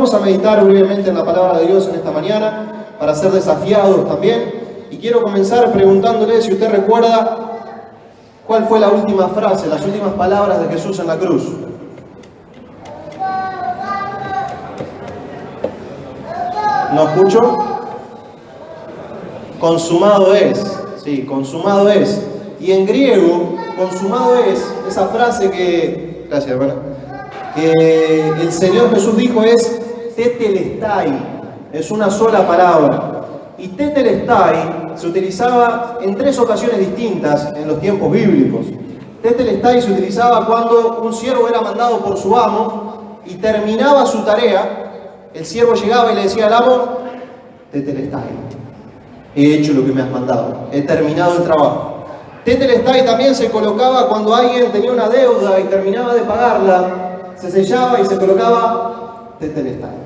Vamos a meditar brevemente en la palabra de Dios en esta mañana para ser desafiados también. Y quiero comenzar preguntándole si usted recuerda cuál fue la última frase, las últimas palabras de Jesús en la cruz. ¿No escucho? Consumado es. Sí, consumado es. Y en griego, consumado es, esa frase que, gracias hermana, que el Señor Jesús dijo es tetelestai, es una sola palabra. Y tetelestai se utilizaba en 3 ocasiones distintas en los tiempos bíblicos. Tetelestai se utilizaba cuando un siervo era mandado por su amo y terminaba su tarea, el siervo llegaba y le decía al amo, tetelestai, he hecho lo que me has mandado, he terminado el trabajo. Tetelestai también se colocaba cuando alguien tenía una deuda y terminaba de pagarla, se sellaba y se colocaba tetelestai,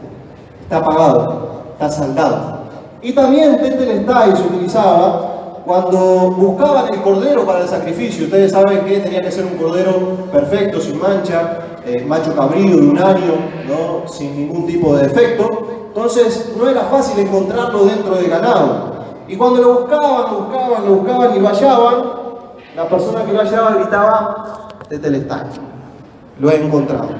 está pagado, está saldado. Y también tetelestai se utilizaba cuando buscaban el cordero para el sacrificio. Ustedes saben que tenía que ser un cordero perfecto, sin mancha, macho cabrío de un año, ¿no? Sin ningún tipo de defecto. Entonces no era fácil encontrarlo dentro del ganado. Y cuando lo buscaban y lo hallaban, la persona que lo hallaba gritaba tetelestai, lo he encontrado.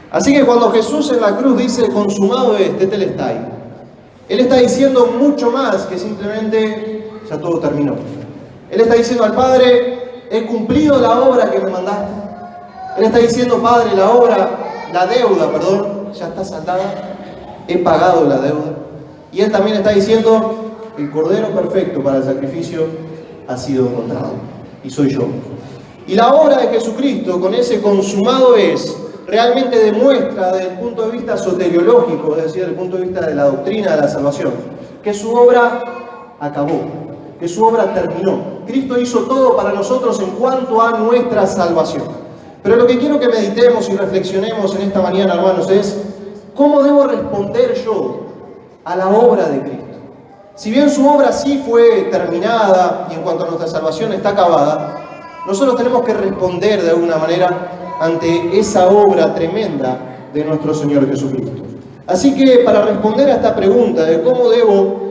Así que cuando Jesús en la cruz dice consumado es tetelestai, Él está diciendo mucho más que simplemente ya todo terminó. Él está diciendo al Padre, he cumplido la obra que me mandaste. Él está diciendo, Padre, la deuda, ya está saldada, he pagado la deuda. Y Él también está diciendo, el Cordero perfecto para el sacrificio ha sido encontrado, y soy yo. Y la obra de Jesucristo, con ese consumado es, realmente demuestra desde el punto de vista soteriológico, es decir, desde el punto de vista de la doctrina de la salvación, que su obra acabó, que su obra terminó. Cristo hizo todo para nosotros en cuanto a nuestra salvación. Pero lo que quiero que meditemos y reflexionemos en esta mañana, hermanos, es ¿cómo debo responder yo a la obra de Cristo? Si bien su obra sí fue terminada y en cuanto a nuestra salvación está acabada, nosotros tenemos que responder de alguna manera ante esa obra tremenda de nuestro Señor Jesucristo. Así que para responder a esta pregunta de cómo debo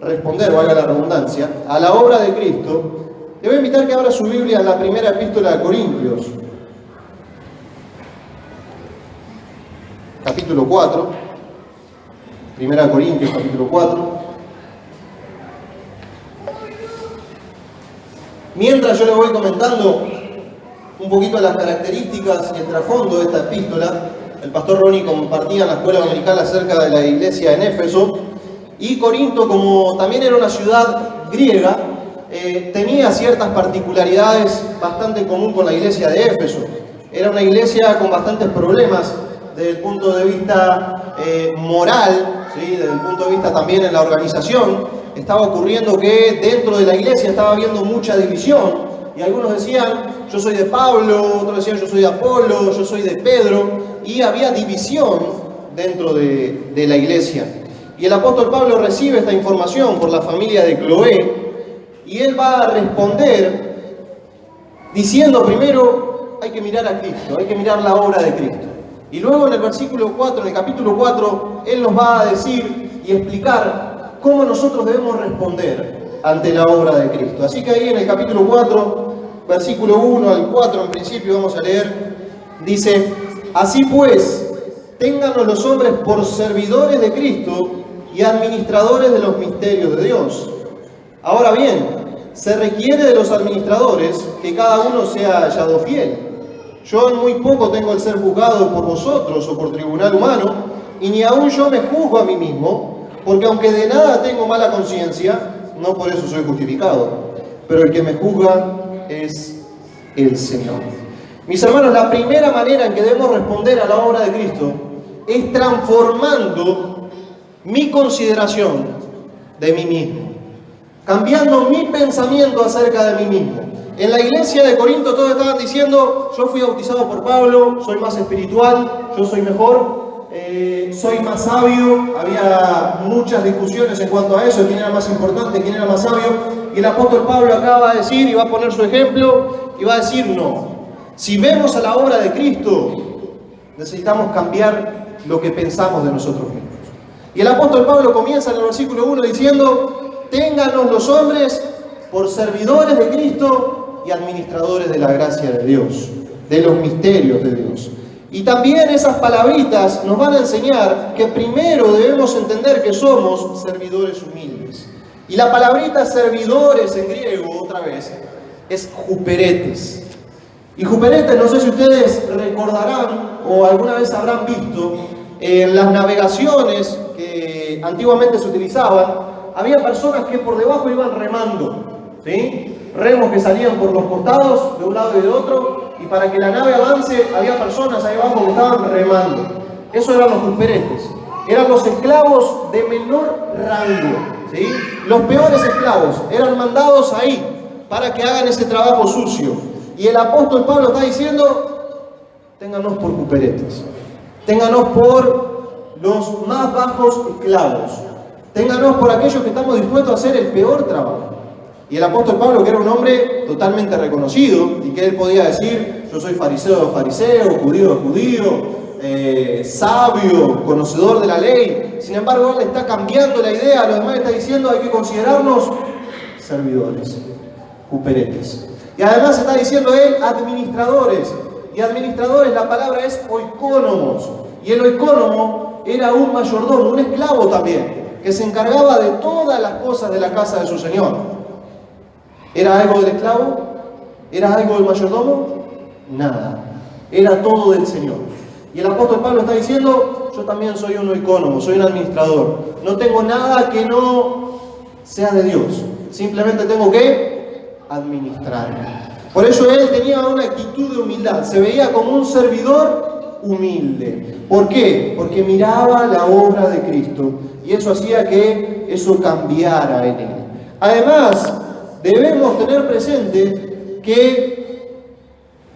responder, valga la redundancia, a la obra de Cristo, le voy a invitar que abra su Biblia en la primera epístola de Corintios, capítulo 4, primera Corintios, capítulo 4. Mientras yo le voy comentando un poquito las características y el trasfondo de esta epístola, el pastor Ronnie compartía en la escuela dominical acerca de la iglesia en Éfeso, y Corinto, como también era una ciudad griega, tenía ciertas particularidades bastante en común con la iglesia de Éfeso. Era una iglesia con bastantes problemas desde el punto de vista moral, ¿sí? Desde el punto de vista también en la organización. Estaba ocurriendo que dentro de la iglesia estaba habiendo mucha división. Y algunos decían, yo soy de Pablo, otros decían, yo soy de Apolo, yo soy de Pedro. Y había división dentro de la iglesia. Y el apóstol Pablo recibe esta información por la familia de Cloé. Y él va a responder diciendo primero, hay que mirar a Cristo, hay que mirar la obra de Cristo. Y luego en el versículo 4, en el capítulo 4, él nos va a decir y explicar cómo nosotros debemos responder ante la obra de Cristo. Así que ahí en el capítulo 4, versículo 1 al 4 en principio vamos a leer, dice, así pues, téngannos los hombres por servidores de Cristo y administradores de los misterios de Dios. Ahora bien, se requiere de los administradores que cada uno sea hallado fiel. Yo en muy poco tengo el ser juzgado por vosotros o por tribunal humano, y ni aun yo me juzgo a mí mismo, porque aunque de nada tengo mala conciencia, no por eso soy justificado, pero el que me juzga es el Señor. Mis hermanos, la primera manera en que debemos responder a la obra de Cristo es transformando mi consideración de mí mismo, cambiando mi pensamiento acerca de mí mismo. En la iglesia de Corinto todos estaban diciendo, yo fui bautizado por Pablo, soy más espiritual, yo soy mejor, soy más sabio. Había muchas discusiones en cuanto a eso, quién era más importante, quién era más sabio. Y el apóstol Pablo acá va a decir, y va a poner su ejemplo, y va a decir, no. Si vemos a la obra de Cristo, necesitamos cambiar lo que pensamos de nosotros mismos. Y el apóstol Pablo comienza en el versículo 1 diciendo: téngannos los hombres por servidores de Cristo y administradores de la gracia de Dios, de los misterios de Dios. Y también esas palabritas nos van a enseñar que primero debemos entender que somos servidores humildes. Y la palabrita servidores en griego, otra vez, es huperetes. Y huperetes, no sé si ustedes recordarán o alguna vez habrán visto, en las navegaciones que antiguamente se utilizaban, había personas que por debajo iban remando, ¿sí? Remos que salían por los costados de un lado y de otro, y para que la nave avance había personas ahí abajo que estaban remando. Eso eran los huperetes, eran los esclavos de menor rango, ¿sí? Los peores esclavos eran mandados ahí para que hagan ese trabajo sucio. Y el apóstol Pablo está diciendo: ténganos por huperetes, ténganos por los más bajos esclavos, ténganos por aquellos que estamos dispuestos a hacer el peor trabajo. Y el apóstol Pablo, que era un hombre totalmente reconocido, y que él podía decir: yo soy fariseo de fariseo, judío de judío, sabio, conocedor de la ley. Sin embargo, él está cambiando la idea, a los demás está diciendo: hay que considerarnos servidores, huperetes. Y además está diciendo él: administradores. Y administradores, la palabra es oikónomos. Y el oikónomo era un mayordomo, un esclavo también, que se encargaba de todas las cosas de la casa de su señor. ¿Era algo del esclavo? ¿Era algo del mayordomo? Nada. Era todo del Señor. Y el apóstol Pablo está diciendo: yo también soy un oikónomo, soy un administrador. No tengo nada que no sea de Dios. Simplemente tengo que administrar. Por eso él tenía una actitud de humildad. Se veía como un servidor humilde. ¿Por qué? Porque miraba la obra de Cristo. Y eso hacía que eso cambiara en él. Además, debemos tener presente que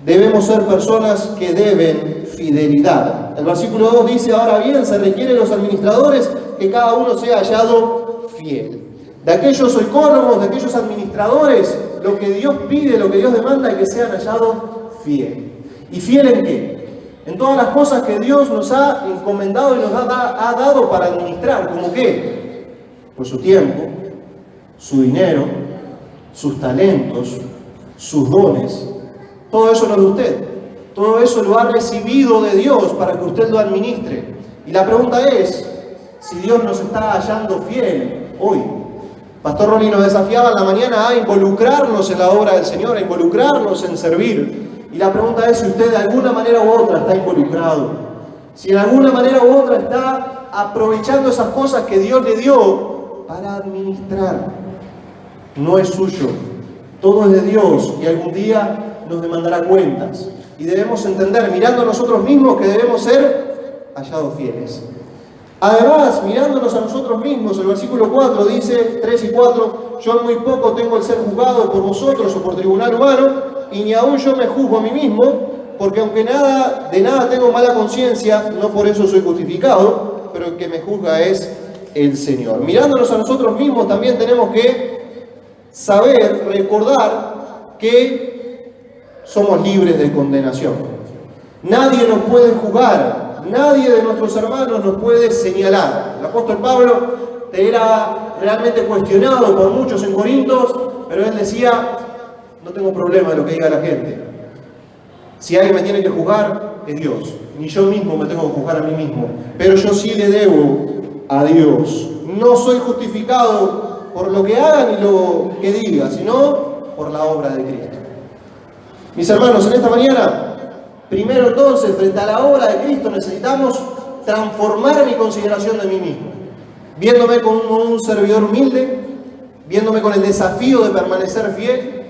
debemos ser personas que deben fidelidad. El versículo 2 dice: ahora bien, se requiere de los administradores que cada uno sea hallado fiel. De aquellos oikónomos, de aquellos administradores, lo que Dios pide, lo que Dios demanda es que sean hallados fiel. ¿Y fiel en qué? En todas las cosas que Dios nos ha encomendado y nos ha dado para administrar. ¿Cómo qué? Pues su tiempo, su dinero, sus talentos, sus dones. Todo eso no es de usted. Todo eso lo ha recibido de Dios para que usted lo administre. Y la pregunta es: si Dios nos está hallando fiel hoy. Pastor Ronnie nos desafiaba en la mañana a involucrarnos en la obra del Señor, a involucrarnos en servir. Y la pregunta es si usted de alguna manera u otra está involucrado. Si de alguna manera u otra está aprovechando esas cosas que Dios le dio para administrar. No es suyo. Todo es de Dios y algún día nos demandará cuentas. Y debemos entender, mirando a nosotros mismos, que debemos ser hallados fieles. Además, mirándonos a nosotros mismos, el versículo 4 dice, 3 y 4, yo en muy poco tengo el ser juzgado por vosotros o por tribunal humano, y ni aún yo me juzgo a mí mismo, porque aunque de nada tengo mala conciencia, no por eso soy justificado, pero el que me juzga es el Señor. Mirándonos a nosotros mismos también tenemos que saber, recordar que somos libres de condenación. Nadie nos puede juzgar. Nadie de nuestros hermanos nos puede señalar. El apóstol Pablo era realmente cuestionado por muchos en Corintios, pero él decía: no tengo problema de lo que diga la gente. Si alguien me tiene que juzgar, es Dios. Ni yo mismo me tengo que juzgar a mí mismo. Pero yo sí le debo a Dios. No soy justificado por lo que hagan y lo que diga, sino por la obra de Cristo. Mis hermanos, en esta mañana, primero entonces, frente a la obra de Cristo, necesitamos transformar mi consideración de mí mismo, viéndome como un servidor humilde, viéndome con el desafío de permanecer fiel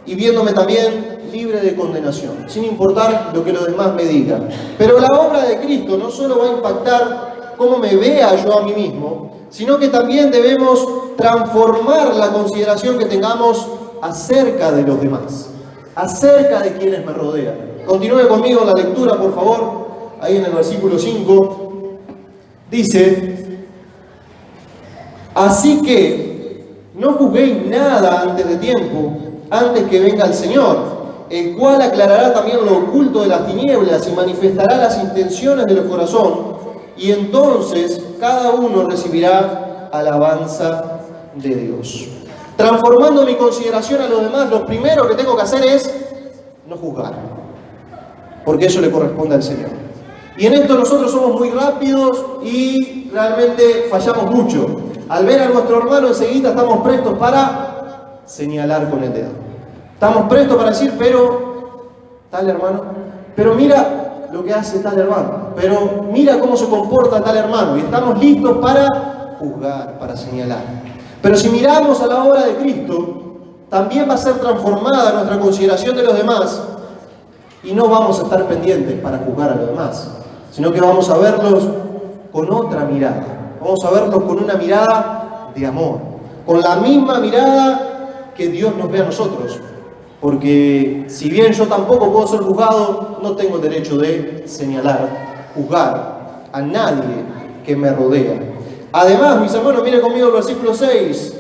y viéndome también libre de condenación, sin importar lo que los demás me digan. Pero la obra de Cristo no solo va a impactar cómo me vea yo a mí mismo, sino que también debemos transformar la consideración que tengamos acerca de los demás, acerca de quienes me rodean. Continúe conmigo en la lectura, por favor. Ahí en el versículo 5 dice: así que no juzguéis nada antes de tiempo, antes que venga el Señor, el cual aclarará también lo oculto de las tinieblas y manifestará las intenciones del corazón. y entonces cada uno recibirá alabanza de Dios. Transformando mi consideración a los demás, lo primero que tengo que hacer es no juzgar, porque eso le corresponde al Señor. Y en esto nosotros somos muy rápidos y realmente fallamos mucho. Al ver a nuestro hermano enseguida estamos prestos para señalar con el dedo. Estamos prestos para decir, pero tal hermano, pero mira lo que hace tal hermano, pero mira cómo se comporta tal hermano. Y estamos listos para juzgar, para señalar. Pero si miramos a la obra de Cristo, también va a ser transformada nuestra consideración de los demás y no vamos a estar pendientes para juzgar a los demás, sino que vamos a verlos con otra mirada. Vamos a verlos con una mirada de amor, con la misma mirada que Dios nos ve a nosotros. Porque si bien yo tampoco puedo ser juzgado, no tengo el derecho de señalar, juzgar a nadie que me rodea. Además, mis hermanos, miren conmigo el versículo 6.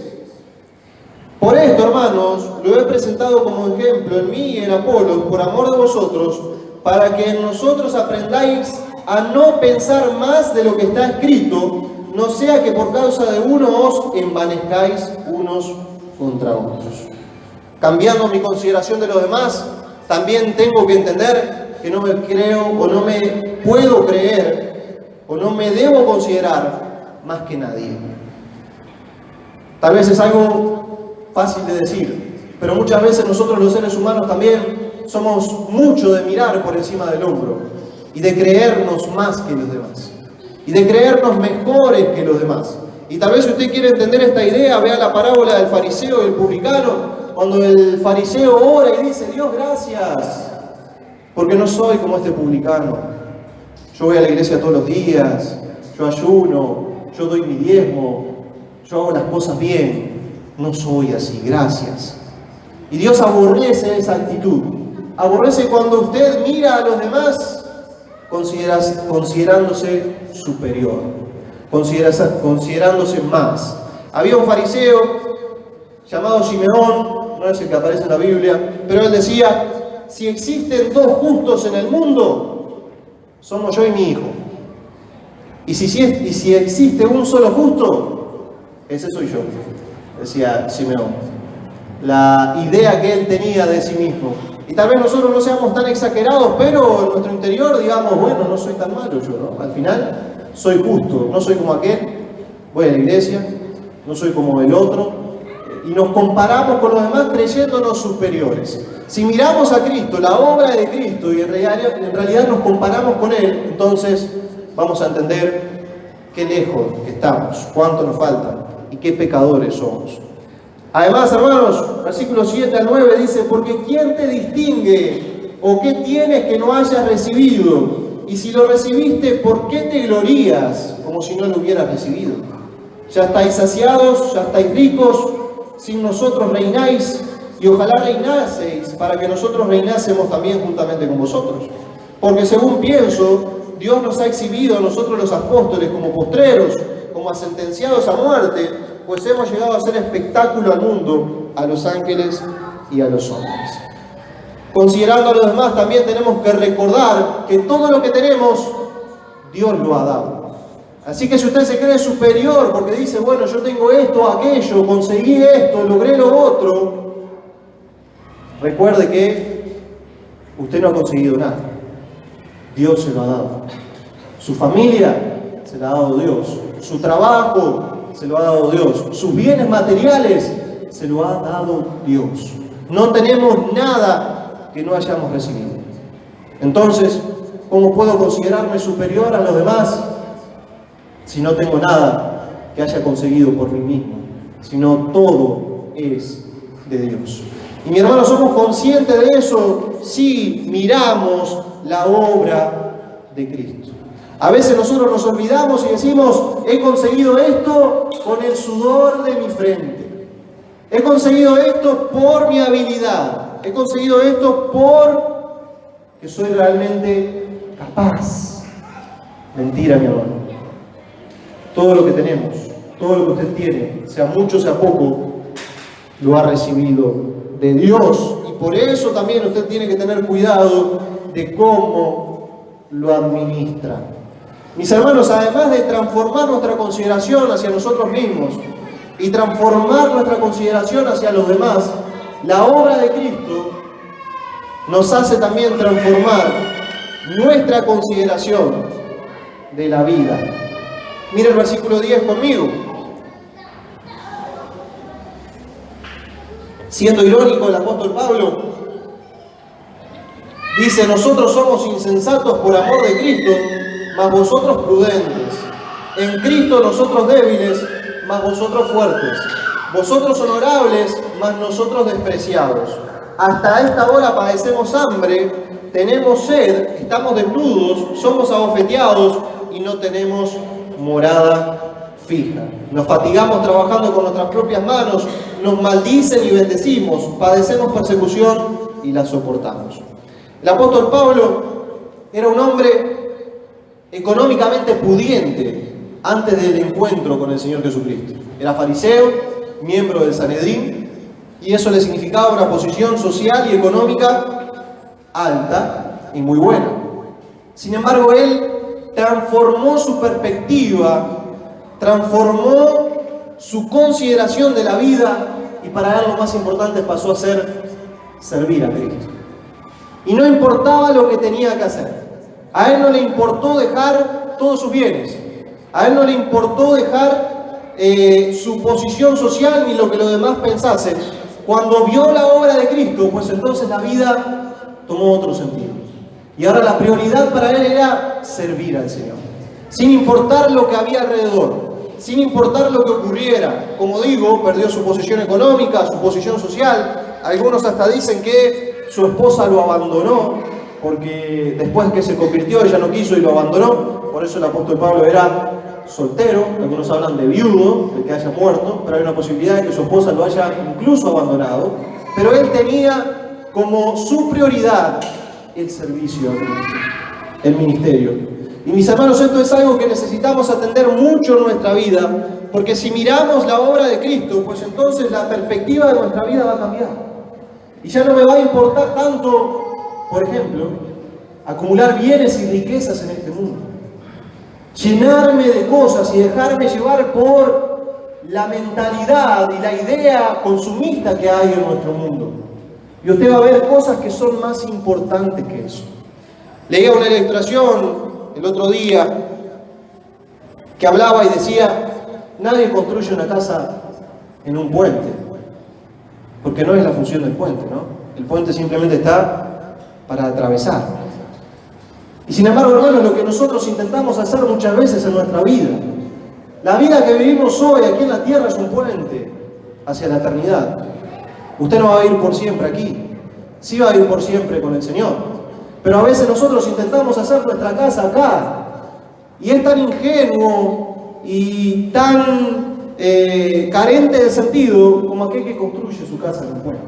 Por esto, hermanos, lo he presentado como ejemplo en mí y en Apolos, por amor de vosotros, para que en nosotros aprendáis a no pensar más de lo que está escrito, no sea que por causa de uno os envanezcáis unos contra otros. Cambiando mi consideración de los demás, también tengo que entender que no me creo o no me puedo creer o no me debo considerar más que nadie. Tal vez es algo fácil de decir, pero muchas veces nosotros los seres humanos también somos mucho de mirar por encima del hombro y de creernos más que los demás y de creernos mejores que los demás. Y tal vez si usted quiere entender esta idea, vea la parábola del fariseo y el publicano, cuando el fariseo ora y dice, Dios, gracias, porque no soy como este publicano. Yo voy a la iglesia todos los días, yo ayuno, yo doy mi diezmo, yo hago las cosas bien. No soy así, gracias. Y Dios aborrece esa actitud. Aborrece cuando usted mira a los demás considerándose superior, considerándose más. Había un fariseo llamado Simeón, no es el que aparece en la Biblia, pero él decía, si existen dos justos en el mundo, somos yo y mi hijo. Y si existe un solo justo, ese soy yo, decía Simeón. La idea que él tenía de sí mismo. Y tal vez nosotros no seamos tan exagerados, pero en nuestro interior digamos, bueno, no soy tan malo yo, ¿no? Al final soy justo, no soy como aquel, voy a la iglesia, no soy como el otro, y nos comparamos con los demás creyéndonos superiores. Si miramos a Cristo, la obra de Cristo, y en realidad nos comparamos con Él, entonces vamos a entender qué lejos estamos, cuánto nos falta y qué pecadores somos. Además, hermanos, versículos 7 al 9 dice, porque ¿quién te distingue o qué tienes que no hayas recibido? Y si lo recibiste, ¿por qué te glorías como si no lo hubieras recibido? Ya estáis saciados, ya estáis ricos, sin nosotros reináis, y ojalá reinaseis para que nosotros reinásemos también juntamente con vosotros. Porque según pienso, Dios nos ha exhibido a nosotros los apóstoles como postreros, como a sentenciados a muerte, pues hemos llegado a hacer espectáculo al mundo, a los ángeles y a los hombres. Considerando a los demás, también tenemos que recordar que todo lo que tenemos, Dios lo ha dado. Así que si usted se cree superior porque dice, bueno, yo tengo esto, aquello, conseguí esto, logré lo otro, recuerde que usted no ha conseguido nada. Dios se lo ha dado. Su familia se la ha dado Dios. Su trabajo se lo ha dado Dios. Sus bienes materiales se lo ha dado Dios. No tenemos nada que no hayamos recibido. Entonces, ¿cómo puedo considerarme superior a los demás si no tengo nada que haya conseguido por mí mismo? Sino todo es de Dios. Y mi hermano, ¿somos conscientes de eso si miramos la obra de Cristo? A veces nosotros nos olvidamos y decimos, he conseguido esto con el sudor de mi frente. He conseguido esto por mi habilidad. He conseguido esto porque soy realmente capaz. Mentira, mi hermano. Todo lo que tenemos, todo lo que usted tiene, sea mucho, sea poco, lo ha recibido de Dios. Y por eso también usted tiene que tener cuidado de cómo lo administra. Mis hermanos, además de transformar nuestra consideración hacia nosotros mismos y transformar nuestra consideración hacia los demás, la obra de Cristo nos hace también transformar nuestra consideración de la vida. Mira el versículo 10 conmigo. Siendo irónico, el apóstol Pablo dice: nosotros somos insensatos por amor de Cristo, mas vosotros prudentes. En Cristo nosotros débiles, mas vosotros fuertes. Vosotros honorables, mas nosotros despreciados. Hasta esta hora padecemos hambre, tenemos sed, estamos desnudos, somos abofeteados y no tenemos morada fija. Nos fatigamos trabajando con nuestras propias manos, nos maldicen y bendecimos, padecemos persecución y la soportamos. El apóstol Pablo era un hombre económicamente pudiente antes del encuentro con el Señor Jesucristo. Era fariseo, miembro del Sanedrín, y eso le significaba una posición social y económica alta y muy buena. Sin embargo, él transformó su perspectiva, transformó su consideración de la vida, y para él lo más importante pasó a ser servir a Cristo. Y no importaba lo que tenía que hacer. A él no le importó dejar todos sus bienes. A él no le importó dejar su posición social ni lo que los demás pensasen. Cuando vio la obra de Cristo, pues entonces la vida tomó otro sentido. Y ahora la prioridad para él era servir al Señor. Sin importar lo que había alrededor, sin importar lo que ocurriera. Como digo, perdió su posición económica, su posición social. Algunos hasta dicen que su esposa lo abandonó, porque después que se convirtió ella no quiso y lo abandonó. Por eso el apóstol Pablo era soltero. Algunos hablan de viudo, de que haya muerto, pero hay una posibilidad de que su esposa lo haya incluso abandonado. Pero él tenía como su prioridad el servicio a Cristo, el ministerio. Y mis hermanos, esto es algo que necesitamos atender mucho en nuestra vida, porque si miramos la obra de Cristo, pues entonces la perspectiva de nuestra vida va a cambiar. Y ya no me va a importar tanto, por ejemplo, acumular bienes y riquezas en este mundo, llenarme de cosas y dejarme llevar por la mentalidad y la idea consumista que hay en nuestro mundo. Y usted va a ver cosas que son más importantes que eso. Leía una ilustración el otro día que hablaba y decía: nadie construye una casa en un puente, porque no es la función del puente, ¿no? El puente simplemente está para atravesar. Y sin embargo, hermanos, lo que nosotros intentamos hacer muchas veces en nuestra vida, la vida que vivimos hoy aquí en la tierra, es un puente hacia la eternidad. Usted no va a ir por siempre aquí, sí va a ir por siempre con el Señor. Pero a veces nosotros intentamos hacer nuestra casa acá, y es tan ingenuo y tan carente de sentido como aquel que construye su casa en un puente.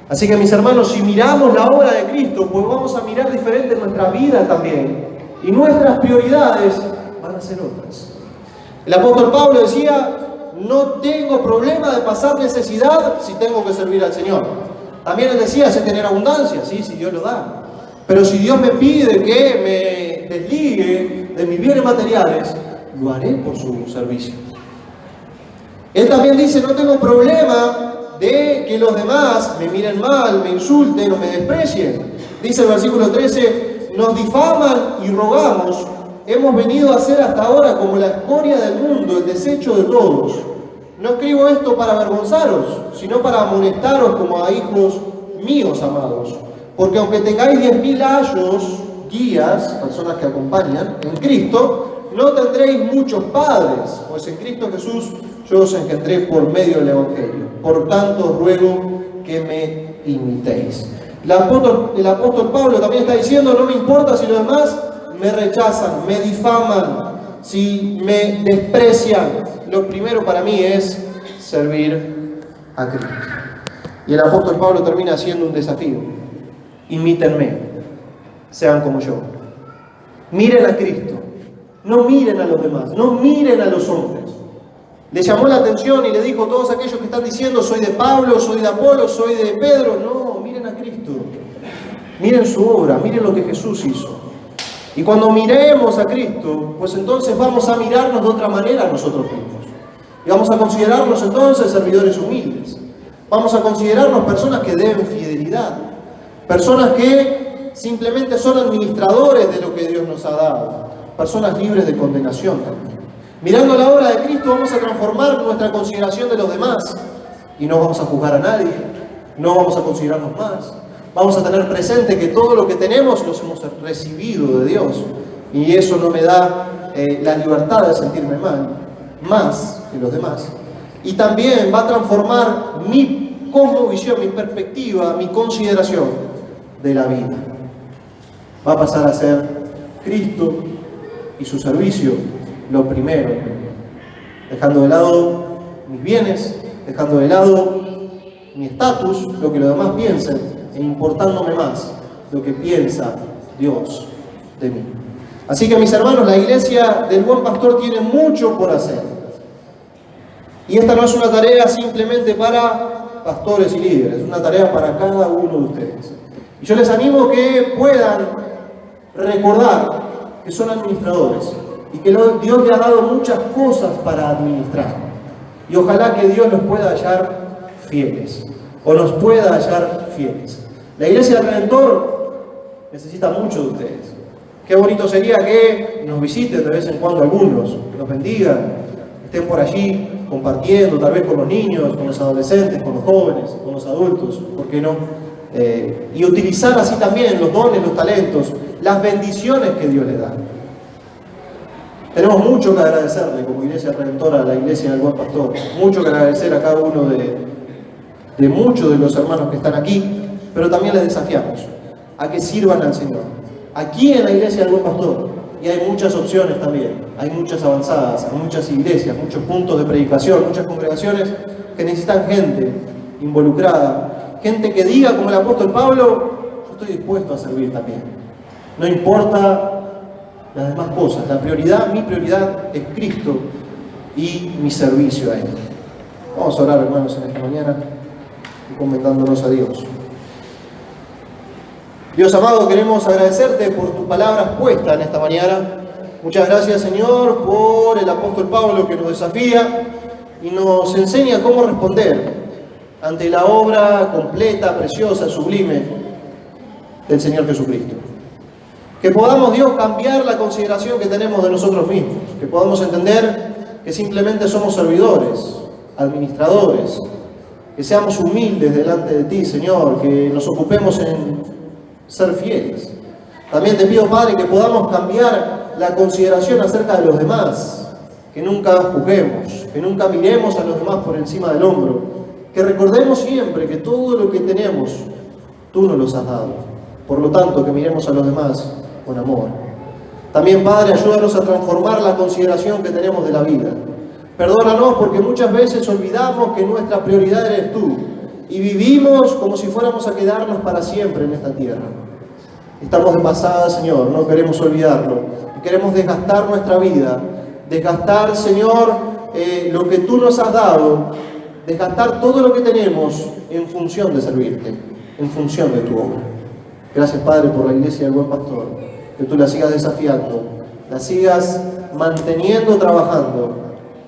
Así que, mis hermanos, si miramos la obra de Cristo, pues vamos a mirar diferente nuestra vida también, y nuestras prioridades van a ser otras. El apóstol Pablo decía: no tengo problema de pasar necesidad si tengo que servir al Señor. También él decía: sé tener abundancia, sí, si Dios lo da. Pero si Dios me pide que me desligue de mis bienes materiales, lo haré por su servicio. Él también dice: no tengo problema de que los demás me miren mal, me insulten o me desprecien. Dice el versículo 13: nos difaman y rogamos. Hemos venido a ser hasta ahora como la escoria del mundo, el desecho de todos. No escribo esto para avergonzaros, sino para amonestaros como a hijos míos amados. Porque aunque tengáis 10.000 ayos, guías, personas que acompañan, en Cristo, no tendréis muchos padres, pues en Cristo Jesús yo os engendré por medio del Evangelio. Por tanto, os ruego que me imitéis. El apóstol Pablo también está diciendo: no me importa si los demás me rechazan, me difaman, si me desprecian. Lo primero para mí es servir a Cristo. Y el apóstol Pablo termina haciendo un desafío: imítenme, sean como yo. Miren a Cristo, no miren a los demás, no miren a los hombres. Le llamó la atención y le dijo: todos aquellos que están diciendo soy de Pablo, soy de Apolo, soy de Pedro, no, miren a Cristo, miren su obra, miren lo que Jesús hizo. Y cuando miremos a Cristo, pues entonces vamos a mirarnos de otra manera a nosotros mismos. Y vamos a considerarnos entonces servidores humildes. Vamos a considerarnos personas que deben fidelidad. Personas que simplemente son administradores de lo que Dios nos ha dado. Personas libres de condenación también. Mirando la obra de Cristo vamos a transformar nuestra consideración de los demás. Y no vamos a juzgar a nadie. No vamos a considerarnos más. Vamos a tener presente que todo lo que tenemos los hemos recibido de Dios. Y eso no me da la libertad de sentirme mal, más que los demás. Y también va a transformar mi cosmovisión, mi perspectiva, mi consideración de la vida. Va a pasar a ser Cristo y su servicio lo primero, dejando de lado mis bienes, dejando de lado mi estatus, lo que los demás piensen, e importándome más lo que piensa Dios de mí. Así que, mis hermanos, la iglesia del Buen Pastor tiene mucho por hacer. Y esta no es una tarea simplemente para pastores y líderes, es una tarea para cada uno de ustedes. Y yo les animo que puedan recordar que son administradores y que Dios le ha dado muchas cosas para administrar. Y ojalá que Dios los pueda hallar fieles, o nos pueda hallar fieles. La Iglesia del Redentor necesita mucho de ustedes. Qué bonito sería que nos visiten de vez en cuando algunos, nos bendigan, estén por allí compartiendo, tal vez con los niños, con los adolescentes, con los jóvenes, con los adultos, ¿por qué no? Y utilizar así también los dones, los talentos, las bendiciones que Dios les da. Tenemos mucho que agradecerle como Iglesia Redentora a la Iglesia del Buen Pastor, mucho que agradecer a cada uno de muchos de los hermanos que están aquí, pero también les desafiamos a que sirvan al Señor. Aquí en la Iglesia del Buen Pastor, y hay muchas opciones también, hay muchas avanzadas, hay muchas iglesias, muchos puntos de predicación, muchas congregaciones que necesitan gente involucrada, gente que diga como el apóstol Pablo, yo estoy dispuesto a servir también. No importa las demás cosas, mi prioridad es Cristo y mi servicio a Él. Vamos a orar, hermanos, en esta mañana, encomendándonos a Dios. Dios amado, queremos agradecerte por tu palabra puesta en esta mañana. Muchas gracias, Señor, por el apóstol Pablo que nos desafía y nos enseña cómo responder ante la obra completa, preciosa, sublime del Señor Jesucristo. Que podamos, Dios, cambiar la consideración que tenemos de nosotros mismos, que podamos entender que simplemente somos servidores, administradores, que seamos humildes delante de ti, Señor, que nos ocupemos en ser fieles. También te pido, Padre, que podamos cambiar la consideración acerca de los demás, que nunca juzguemos, que nunca miremos a los demás por encima del hombro, que recordemos siempre que todo lo que tenemos, tú nos los has dado. Por lo tanto, que miremos a los demás con amor. También, Padre, ayúdanos a transformar la consideración que tenemos de la vida. Perdónanos porque muchas veces olvidamos que nuestra prioridad eres tú y vivimos como si fuéramos a quedarnos para siempre en esta tierra. Estamos de pasada, Señor, no queremos olvidarlo. Queremos desgastar nuestra vida, desgastar, Señor, lo que tú nos has dado, desgastar todo lo que tenemos en función de servirte, en función de tu obra. Gracias, Padre, por la Iglesia del Buen Pastor, que tú la sigas desafiando, la sigas manteniendo, trabajando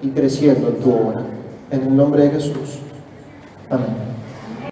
y creciendo en tu obra. En el nombre de Jesús. Amén.